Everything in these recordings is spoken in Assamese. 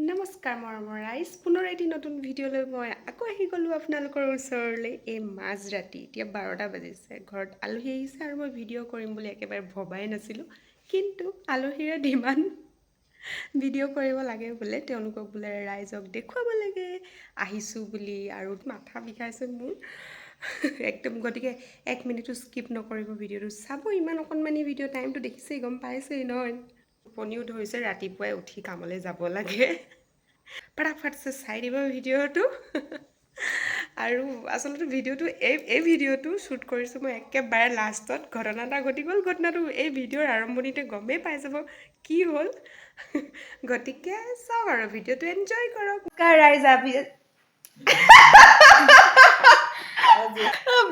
নমস্কাৰ মৰমৰ ৰাইজ, পুনৰ এটি নতুন ভিডিঅ'লৈ মই আকৌ আহি গ'লোঁ আপোনালোকৰ ওচৰলৈ। এই মাজৰাতি এতিয়া 12টা বাজিছে, ঘৰত আলহী আহিছে আৰু মই ভিডিঅ' কৰিম বুলি একেবাৰে ভবাই নাছিলোঁ। কিন্তু আলহীৰে ডিমাণ্ড ভিডিঅ' কৰিব লাগে বোলে, তেওঁলোকক বোলে ৰাইজক দেখুৱাব লাগে আহিছোঁ বুলি, আৰু মাথা বিষাইছে মোৰ একদম। গতিকে 1 মিনিটো স্কিপ নকৰিব, ভিডিঅ'টো চাব। ইমান অকণমানি ভিডিঅ', টাইমটো দেখিছেই, গম পাইছেই নহয়। টোপনিও ধৰিছে, ৰাতিপুৱাই উঠি কামলৈ যাব লাগে। পটাফটছে চাই দিব ভিডিঅ'টো। আৰু আচলতে ভিডিঅ'টো এই ভিডিঅ'টো শ্বুট কৰিছোঁ মই একেবাৰে লাষ্টত। ঘটনা এটা ঘটি গ'ল। ঘটনাটো এই ভিডিঅ'ৰ আৰম্ভণিতে গমেই পাই যাব কি হ'ল। গতিকে চাওক আৰু ভিডিঅ'টো এনজয় কৰক। ৰাইজ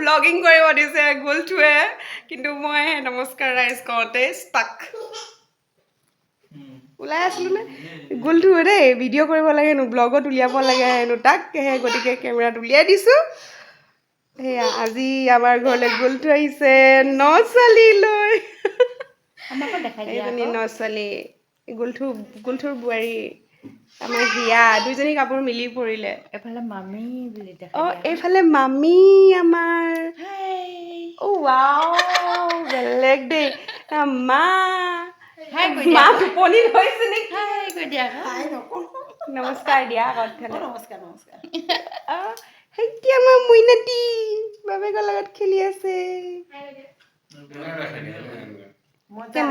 ব্লগিং কৰিব দিছে গুলথুৱে, কিন্তু মই নমস্কাৰ ৰাইজ কওঁতে ষ্টাক ওলাই আছিলোঁ নে। গুলথু দেই, ভিডিঅ' কৰিব লাগে হেনো, ব্লগত উলিয়াব লাগে হেনো তাক। গতিকে কেমেৰাত উলিয়াই দিছোঁ। সেয়া আজি আমাৰ ঘৰলৈ গুলথু আহিছে ন ছোৱালী লৈ। এইজনী ন ছোৱালী, গুলথুৰ বোৱাৰী আমাৰ হিয়া, দুইজনী কাপোৰ মিলি পৰিলে। এফালে মামী বুলি এইফালে মামী আমাৰ। ৱাও, বেলেগ দেই। মা মা টোপনি ধৰিছে নেকি? নমস্কাৰ দিয়া আগত। নমস্কাৰ। এতিয়া আমাৰ মইনাটি বাপেকৰ লগত খেলি আছে।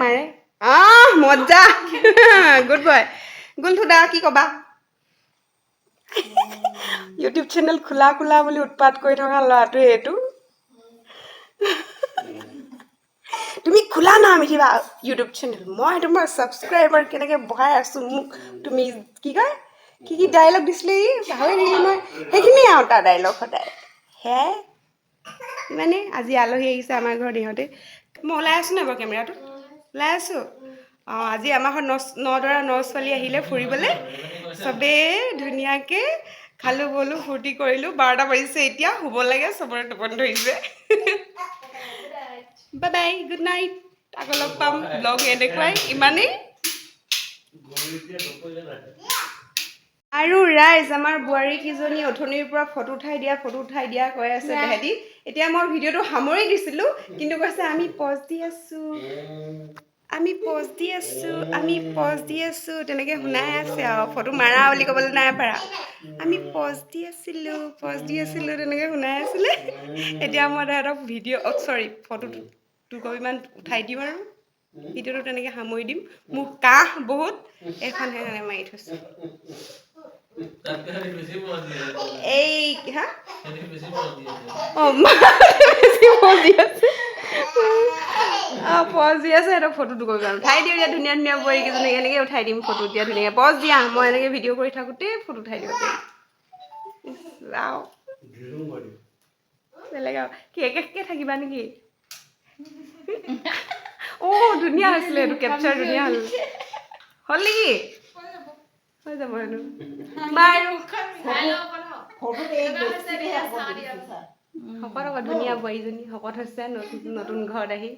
মাৰে মজা। Good boy. গুলথু দা কি ক'বা? ইউটিউব চেনেল খোলা বুলি উৎপাত কৰি থকা ল'ৰাটোৱে এইটো। তুমি খোলা না মিঠিবা ইউটিউব চেনেল, মই তোমাৰ ছাবস্ক্ৰাইবাৰ কেনেকৈ বঢ়াই আছোঁ, মোক তুমি কি কয় কি ডাইলগ দিছিলে, পাহৰি থাকিলোঁ নহয়। সেইখিনিয়ে আৰু তাৰ ডাইলগ সদায় হে। মানে আজি আলহী আহিছে আমাৰ ঘৰত। ইহঁতে, মই ওলাই আছোঁ নাই বাৰু কেমেৰাটো? ওলাই আছোঁ। আজি আমাৰ ঘৰত নদৰা ন ছোৱালী আহিলে ফুৰিবলৈ। চবেই ধুনীয়াকৈ খালোঁ বলোঁ ফূৰ্তি কৰিলোঁ। 12টা বাজিছে, এতিয়া শুব লাগে। চবৰে টোপনি ধৰিছে। Bye bye, good night. আকৌ লগ পাম। ব্লগ এনেকুৱাই, ইমানেই। আৰু ৰাইজ, আমাৰ বোৱাৰী কেইজনী অথনিৰ পৰা ফটো উঠাই দিয়া কৈ আছে তেহেঁতি। এতিয়া মই ভিডিঅ'টো সামৰি দিছিলোঁ, কিন্তু কৈছে আমি পজ দি আছোঁ, তেনেকৈ শুনাই আছে আৰু। ফটো মাৰা বুলি ক'বলৈ নাই পাৰা। আমি পজ দি আছিলোঁ তেনেকৈ শুনাই আছিলে। এতিয়া মই তাহাঁতক ফটোটো 2 কপিমান উঠাই দিওঁ আৰু ভিডিঅ'টো তেনেকৈ সামৰি দিম। মোৰ কাহ বহুত, এইখন সেইকাৰণে মাৰি থৈছোঁ। এই হা পজ দি আছে। সিহঁতক ফটো 2 কপিমান উঠাই দিওঁ। এতিয়া ধুনীয়া ধুনীয়া বোৱাৰী কেইজনীক এনেকৈ উঠাই দিম ফটো। এতিয়া ধুনীয়াকৈ পজ দিয়া, মই এনেকৈ ভিডিঅ' কৰি থাকোঁতেই ফটো উঠাই দিব পাৰিম। বেলেগ আৰু কি একে থাকিবা নেকি? ধুনীয়া হৈছিলে এইটো কেপচাৰ, ধুনীয়া হ'ল নেকি? হৈ যাব হেনো। শকত ধুনীয়া বোৱাৰীজনী শকত হৈছে নতুন ঘৰত আহি।